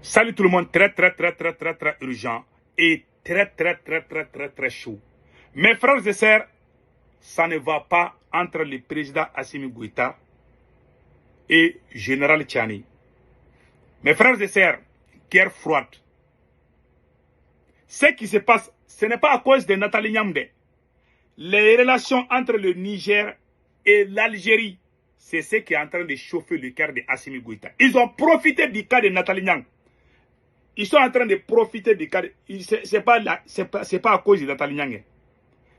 Salut tout le monde, très urgent et très chaud. Mes frères et sœurs, ça ne va pas entre le président Assimi Goïta et général Tchani. Mes frères et sœurs, guerre froide. Ce qui se passe, ce n'est pas à cause de Nathalie Nyamde. Les relations entre le Niger et l'Algérie, c'est ce qui est en train de chauffer le cœur de Assimi Goïta. Ils ont profité du cas de Nathalie Nyamde. Ils sont en train de profiter du cas. C'est pas à cause de Nathalie Nyamde.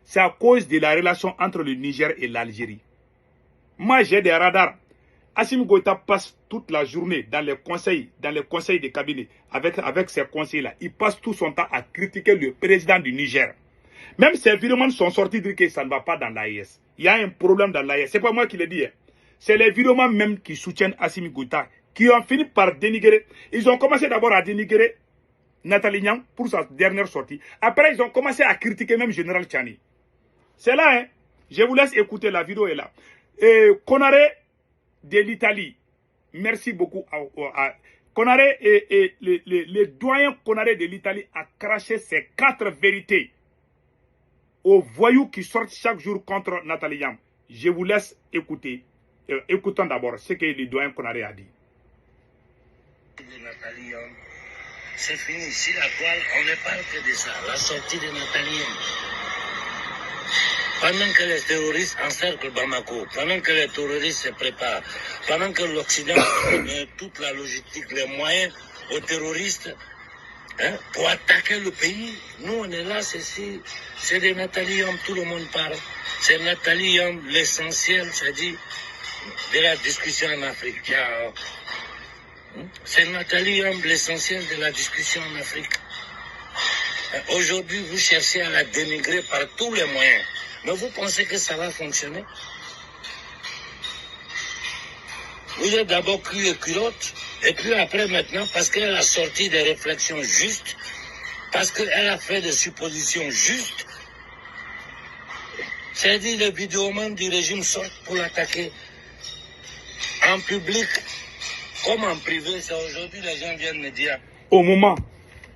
C'est à cause de la relation entre le Niger et l'Algérie. Moi, j'ai des radars. Assimi Goïta passe toute la journée dans les conseils de cabinet avec ses conseils-là. Il passe tout son temps à critiquer le président du Niger. Même ces vidéos sont sortis dire que ça ne va pas dans l'AIS. Il y a un problème dans l'AIS. Ce n'est pas moi qui le dis. C'est les vidéos même qui soutiennent Assimi Goïta qui ont fini par dénigrer. Ils ont commencé d'abord à dénigrer Nathalie Nyamde pour sa dernière sortie. Après, ils ont commencé à critiquer même Général Tchani. C'est là, hein. Je vous laisse écouter, la vidéo est là. Konaré de l'Italie. Merci beaucoup. Konaré et le doyen Konaré de l'Italie a craché ses 4 vérités aux voyous qui sortent chaque jour contre Nathalie Nyamde. Je vous laisse écouter. Écoutons d'abord ce que le doyen Konaré a dit. C'est fini. Si la toile, on ne parle que de ça. La sortie de Nathalie Nyamde. Pendant que les terroristes encerclent Bamako, pendant que les terroristes se préparent, pendant que l'Occident donne toute la logistique, les moyens aux terroristes pour attaquer le pays, nous on est là, c'est de Nathalie Nyamde, tout le monde parle. C'est Nathalie Nyamde l'essentiel, c'est-à-dire de la discussion en Afrique. C'est Nathalie Nyamde l'essentiel de la discussion en Afrique. Aujourd'hui, vous cherchez à la dénigrer par tous les moyens. Mais vous pensez que ça va fonctionner? Vous êtes d'abord cru et culotte, et puis après maintenant, parce qu'elle a sorti des réflexions justes, parce qu'elle a fait des suppositions justes, c'est-à-dire les vidéomans du régime sortent pour l'attaquer en public, comme en privé. C'est aujourd'hui les gens viennent me dire. Au moment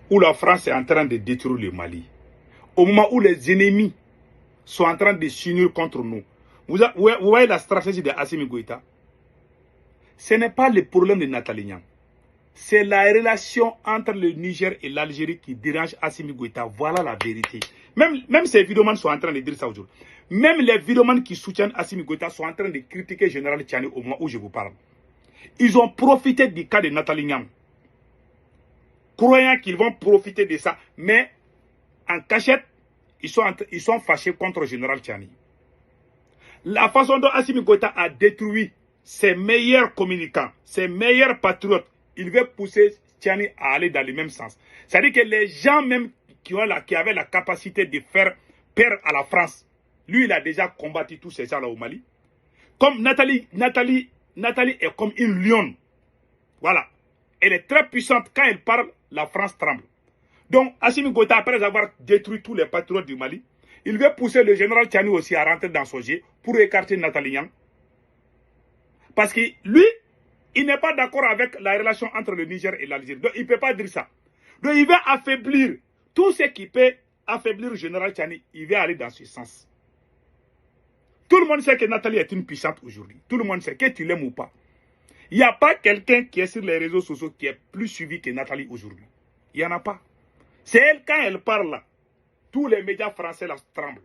où la France est en train de détruire le Mali, au moment où les ennemis sont en train de s'unir contre nous. Vous voyez la stratégie de Assimi Goïta? Ce n'est pas le problème de Nathalie Nyamde. C'est la relation entre le Niger et l'Algérie qui dérange Assimi Goïta. Voilà la vérité. Même ces vidéomans sont en train de dire ça aujourd'hui. Même les vidéomans qui soutiennent Assimi Goïta sont en train de critiquer Général Tchani au moment où je vous parle. Ils ont profité du cas de Nathalie Nyamde, croyant qu'ils vont profiter de ça. Mais en cachette, ils sont fâchés contre le général Tchani. La façon dont Assimi Goïta a détruit ses meilleurs communicants, ses meilleurs patriotes, il veut pousser Tchani à aller dans le même sens. C'est-à-dire que les gens même qui avaient la capacité de faire peur à la France, lui il a déjà combattu tous ces gens-là au Mali. Comme Nathalie est comme une lionne. Voilà. Elle est très puissante. Quand elle parle, la France tremble. Donc, Assimi Goïta, après avoir détruit tous les patriotes du Mali, il veut pousser le général Tchani aussi à rentrer dans son jeu pour écarter Nathalie Nyamde. Parce que lui, il n'est pas d'accord avec la relation entre le Niger et l'Algérie. Donc, il ne peut pas dire ça. Donc, il veut affaiblir tout ce qui peut affaiblir le général Tchani. Il veut aller dans ce sens. Tout le monde sait que Nathalie est une puissante aujourd'hui. Tout le monde sait, que tu l'aimes ou pas. Il n'y a pas quelqu'un qui est sur les réseaux sociaux qui est plus suivi que Nathalie aujourd'hui. Il n'y en a pas. C'est elle, quand elle parle là, tous les médias français là tremblent.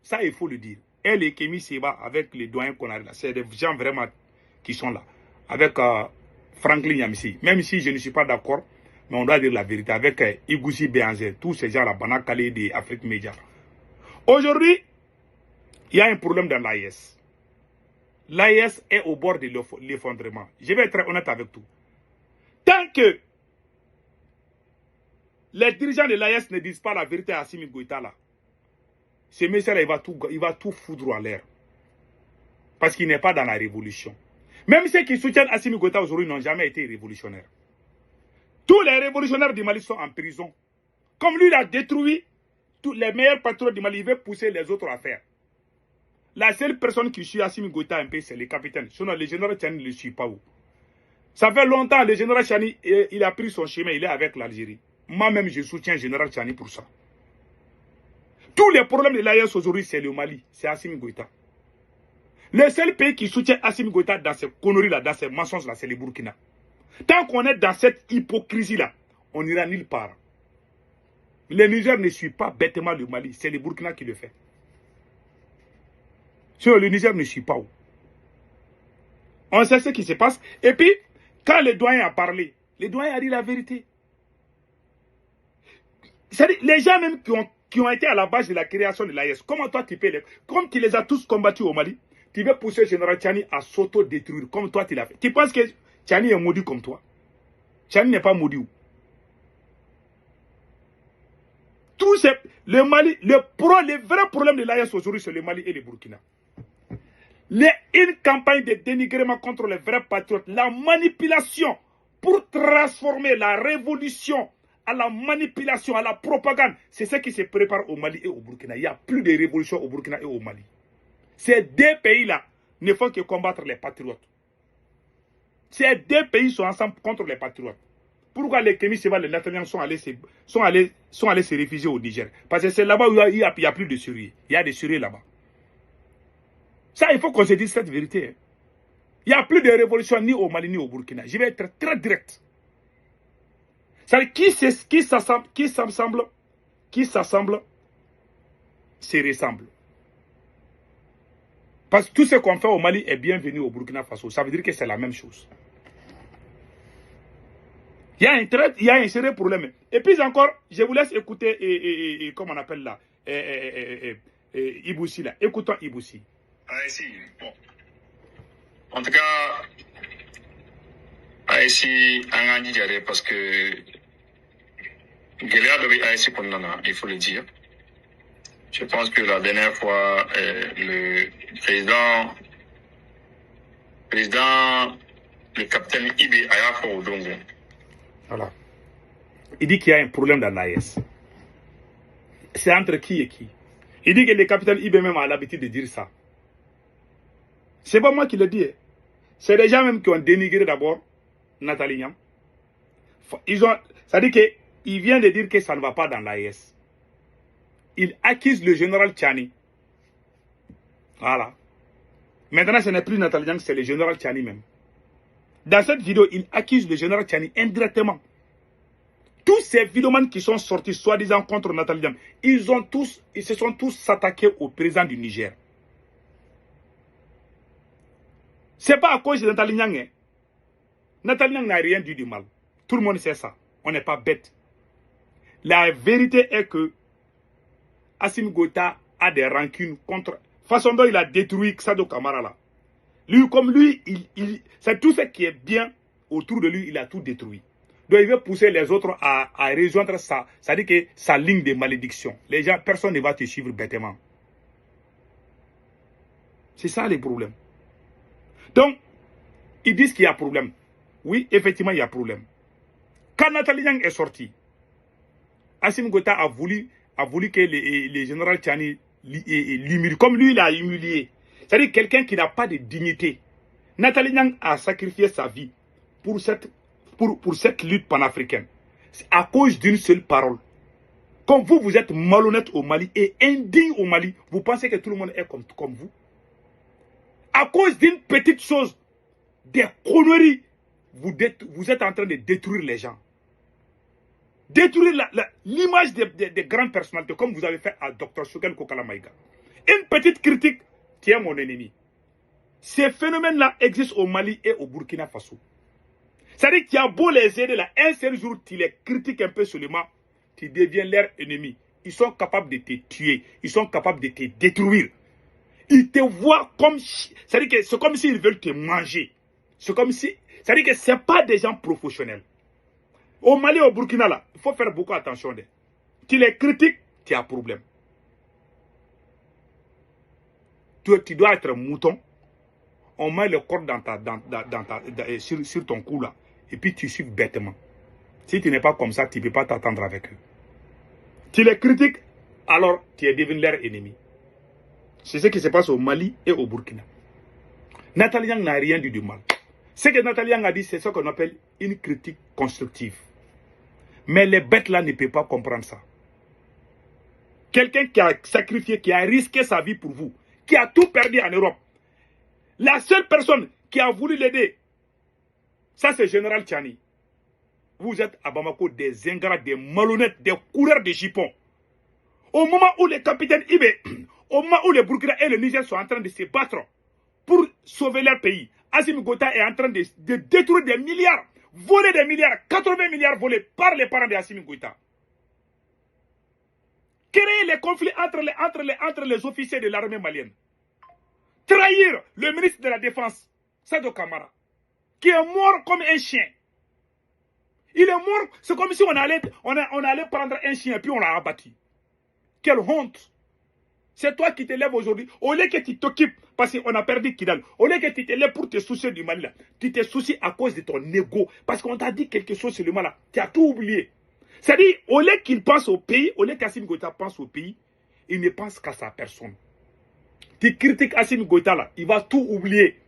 Ça, il faut le dire. Elle et Kémy Seba, avec les doyens qu'on a là, c'est des gens vraiment qui sont là. Avec Franklin Yamissi. Même si je ne suis pas d'accord, mais on doit dire la vérité. Avec Igoussi Béanzé, tous ces gens là, Banakale de Afrique Média. Aujourd'hui, il y a un problème dans l'AIS. L'AIS est au bord de l'effondrement. Je vais être très honnête avec tout. Tant que les dirigeants de l'AIS ne disent pas la vérité à Assimi Goïta là, ce monsieur-là, il va tout foudre en l'air. Parce qu'il n'est pas dans la révolution. Même ceux qui soutiennent Assimi Goïta aujourd'hui n'ont jamais été révolutionnaires. Tous les révolutionnaires du Mali sont en prison. Comme lui, il a détruit tous les meilleurs patriotes du Mali, il veut pousser les autres à faire. La seule personne qui suit Assimi Goïta un peu, c'est le capitaine. Sinon, le général Tchani ne le suit pas. Ça fait longtemps, le général Chani, il a pris son chemin, il est avec l'Algérie. Moi-même, je soutiens le général Chani pour ça. Tous les problèmes de l'AES aujourd'hui, c'est le Mali, c'est Assimi Goïta. Le seul pays qui soutient Assimi Goïta dans ces conneries-là, dans ces mensonges-là, c'est le Burkina. Tant qu'on est dans cette hypocrisie-là, on n'ira nulle part. Le Niger ne suit pas bêtement le Mali, c'est le Burkina qui le fait. Sinon, le Niger ne suit pas où. On sait ce qui se passe. Et puis, quand le doyen a parlé, le doyen a dit la vérité. C'est-à-dire, les gens même qui ont été à la base de la création de l'AES, comment toi tu peux les... Comme tu les as tous combattus au Mali, tu veux pousser le général Chani à s'auto-détruire, comme toi tu l'as fait. Tu penses que Chani est maudit comme toi? Chani n'est pas maudit où? Tout c'est... Le Mali, le vrai problème de l'AES aujourd'hui, c'est le Mali et le Burkina. Une campagne de dénigrement contre les vrais patriotes, la manipulation pour transformer la révolution à la manipulation, à la propagande, c'est ce qui se prépare au Mali et au Burkina. Il n'y a plus de révolution au Burkina et au Mali. Ces deux pays-là ne font que combattre les patriotes. Ces deux pays sont ensemble contre les patriotes. Pourquoi les Kémis et les Nataliens sont allés se réfugier au Niger? Parce que c'est là-bas où il n'y a plus de Syriens. Il y a des Syriens là-bas. Ça, il faut qu'on se dise cette vérité. Il n'y a plus de révolution ni au Mali ni au Burkina. Je vais être très direct. C'est-à-dire, qui s'assemble, se ressemble. Parce que tout ce qu'on fait au Mali est bienvenu au Burkina Faso. Ça veut dire que c'est la même chose. Il y a un sérieux problème. Et puis encore, je vous laisse écouter, comment on appelle là, Iboussi là. Écoutons Iboussi. ASI, bon. En tout cas, ASI, un an parce que Guélia devait ASI pendant, il faut le dire. Je pense que la dernière fois, le capitaine Ibe a fait au Dongo. Voilà. Il dit qu'il y a un problème dans l'AES. C'est entre qui et qui? Il dit que le capitaine Ibe même a l'habitude de dire ça. C'est pas moi qui le dis. C'est des gens même qui ont dénigré d'abord Nathalie Niam. Ça dit qu'il vient de dire que ça ne va pas dans l'AES. Il accuse le général Chani. Voilà. Maintenant, ce n'est plus Nathalie Niam, c'est le général Chani même. Dans cette vidéo, il accuse le général Chani indirectement. Tous ces vidéomans qui sont sortis, soi-disant contre Nathalie Niam, ils se sont tous attaqués au président du Niger. Ce n'est pas à cause de Nathalie Niang. Hein. Nathalie Niang n'a rien dit du mal. Tout le monde sait ça. On n'est pas bête. La vérité est que Assimi Goïta a des rancunes contre... Façon dont il a détruit Sado Kamara là. Lui, comme lui, c'est tout ce qui est bien autour de lui, il a tout détruit. Donc il veut pousser les autres à rejoindre ça. Ça dit que sa ligne de malédiction. Les gens, personne ne va te suivre bêtement. C'est ça les problèmes. Donc, ils disent qu'il y a problème. Oui, effectivement, il y a problème. Quand Nathalie Niang est sorti, Assimi Goïta a voulu que le général Chani l'humilie. Comme lui, il a humilié. C'est-à-dire quelqu'un qui n'a pas de dignité. Nathalie Niang a sacrifié sa vie pour cette lutte panafricaine. C'est à cause d'une seule parole. Comme vous êtes malhonnête au Mali et indigne au Mali, vous pensez que tout le monde est comme vous? À cause d'une petite chose, des conneries, vous êtes en train de détruire les gens. Détruire l'image des grandes personnalités, comme vous avez fait à Dr. Choguel Kokala Maïga. Une petite critique, tu es mon ennemi. Ces phénomènes-là existent au Mali et au Burkina Faso. C'est-à-dire qu'il y a beau les aider là, un seul jour, tu les critiques un peu seulement, tu deviens leur ennemi. Ils sont capables de te tuer, ils sont capables de te détruire. Ils te voient comme... C'est-à-dire que c'est comme s'ils veulent te manger. C'est comme si... C'est-à-dire que ce n'est pas des gens professionnels. Au Mali et au Burkina, là, il faut faire beaucoup attention. Tu les critiques, tu as un problème. Tu dois être un mouton. On met le corps sur ton cou, là. Et puis tu suives bêtement. Si tu n'es pas comme ça, tu ne peux pas t'attendre avec eux. Tu les critiques, alors tu es devenu leur ennemi. C'est ce qui se passe au Mali et au Burkina. Nathalie Niang n'a rien dit du mal. Ce que Nathalie Yang a dit, c'est ce qu'on appelle une critique constructive. Mais les bêtes là ne peuvent pas comprendre ça. Quelqu'un qui a sacrifié, qui a risqué sa vie pour vous, qui a tout perdu en Europe. La seule personne qui a voulu l'aider, ça c'est Général Tchani. Vous êtes à Bamako des ingrats, des malhonnêtes, des coureurs de jupons. Au moment où les capitaines Ibé, au moment où les Burkina et le Niger sont en train de se battre pour sauver leur pays, Assimi Goïta est en train de détruire des milliards, voler des milliards, 80 milliards volés par les parents d'Assimi Goïta. Créer les conflits entre les officiers de l'armée malienne. Trahir le ministre de la Défense, Sado Kamara, qui est mort comme un chien. Il est mort, c'est comme si on allait prendre un chien et puis on l'a abattu. Quelle honte! C'est toi qui te lèves aujourd'hui. Au lieu que tu t'occupes, parce qu'on a perdu Kidal, au lieu que tu te lèves pour te soucier du Mali, là, tu te soucies à cause de ton ego. Parce qu'on t'a dit quelque chose sur le Mali, tu as tout oublié. C'est-à-dire, au lieu qu'il pense au pays, au lieu qu'Assimi Goïta pense au pays, il ne pense qu'à sa personne. Tu critiques Assimi Goïta là, il va tout oublier.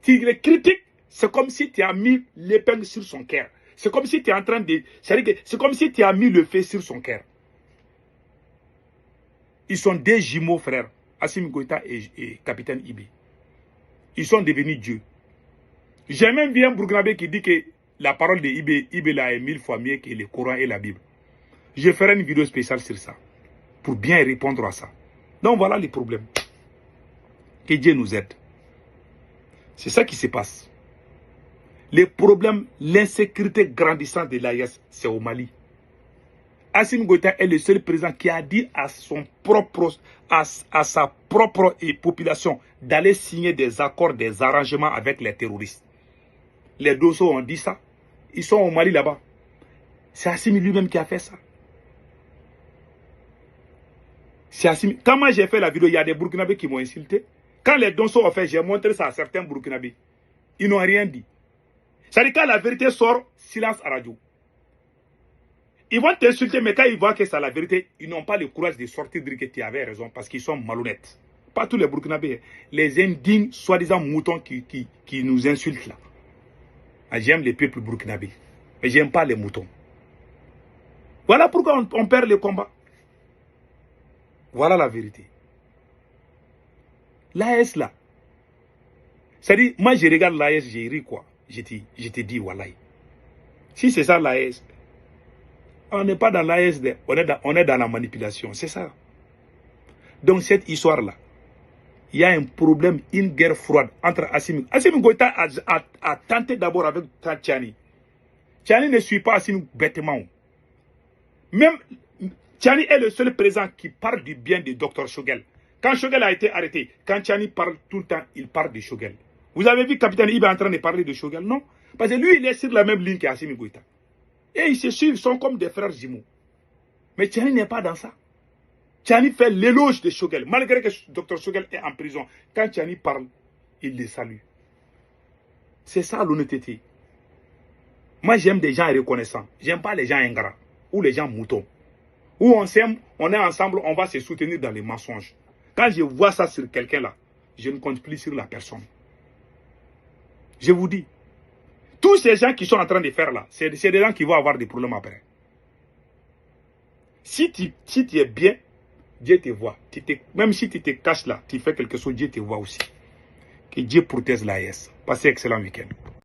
Tu le critiques, c'est comme si tu as mis l'épingle sur son cœur. C'est comme si tu es en train de... C'est comme si tu as mis le feu sur son cœur. Ils sont des jumeaux, frères. Assimi Goïta et Capitaine Ibi. Ils sont devenus dieux. J'ai même vu un Burkinabé qui dit que la parole de Ibi là est 1000 fois mieux que le Coran et la Bible. Je ferai une vidéo spéciale sur ça. Pour bien répondre à ça. Donc voilà les problèmes. Que Dieu nous aide. C'est ça qui se passe. Les problèmes, l'insécurité grandissante de l'AES, c'est au Mali. Assimi Goïta est le seul président qui a dit à sa propre population d'aller signer des accords, des arrangements avec les terroristes. Les Dosso ont dit ça. Ils sont au Mali là-bas. C'est Assimi lui-même qui a fait ça. C'est Assimi. Quand moi j'ai fait la vidéo, il y a des Burkinabés qui m'ont insulté. Quand les Dosso ont fait, j'ai montré ça à certains Burkinabés. Ils n'ont rien dit. C'est-à-dire quand la vérité sort, silence à radio. Ils vont t'insulter, mais quand ils voient que c'est la vérité, ils n'ont pas le courage de sortir dire que tu avais raison parce qu'ils sont malhonnêtes. Pas tous les Burkinabés, les indignes, soi-disant moutons qui nous insultent là. J'aime les peuples burkinabés, mais j'aime pas les moutons. Voilà pourquoi on perd le combat. Voilà la vérité. L'AES là, c'est-à-dire, moi je regarde l'AES, j'ai ri quoi. Je te dis, wallahi. Si c'est ça l'AES, on n'est pas dans l'AES, on est dans la manipulation, c'est ça. Donc cette histoire-là, il y a un problème, une guerre froide entre Assimi. Assimi Goïta a tenté d'abord avec Tchani. Tchani ne suit pas Assimi bêtement. Même Tchani est le seul président qui parle du bien de Dr Shogel. Quand Shogel a été arrêté, quand Tchani parle tout le temps, il parle de Shogel. Vous avez vu Capitaine Ibe en train de parler de Shogel? Non. Parce que lui, il est sur la même ligne qu'Assimi Goïta. Et ils se suivent, ils sont comme des frères jumeaux. Mais Tchani n'est pas dans ça. Tchani fait l'éloge de Shogel. Malgré que Dr Shogel est en prison, quand Tchani parle, il les salue. C'est ça l'honnêteté. Moi, j'aime des gens reconnaissants. J'aime pas les gens ingrats ou les gens moutons. Où on s'aime, on est ensemble, on va se soutenir dans les mensonges. Quand je vois ça sur quelqu'un là, je ne compte plus sur la personne. Je vous dis, tous ces gens qui sont en train de faire là, c'est des gens qui vont avoir des problèmes après. Si tu es bien, Dieu te voit. Même si tu te caches là, tu fais quelque chose, Dieu te voit aussi. Que Dieu protège l'AES. Passez un excellent week-end.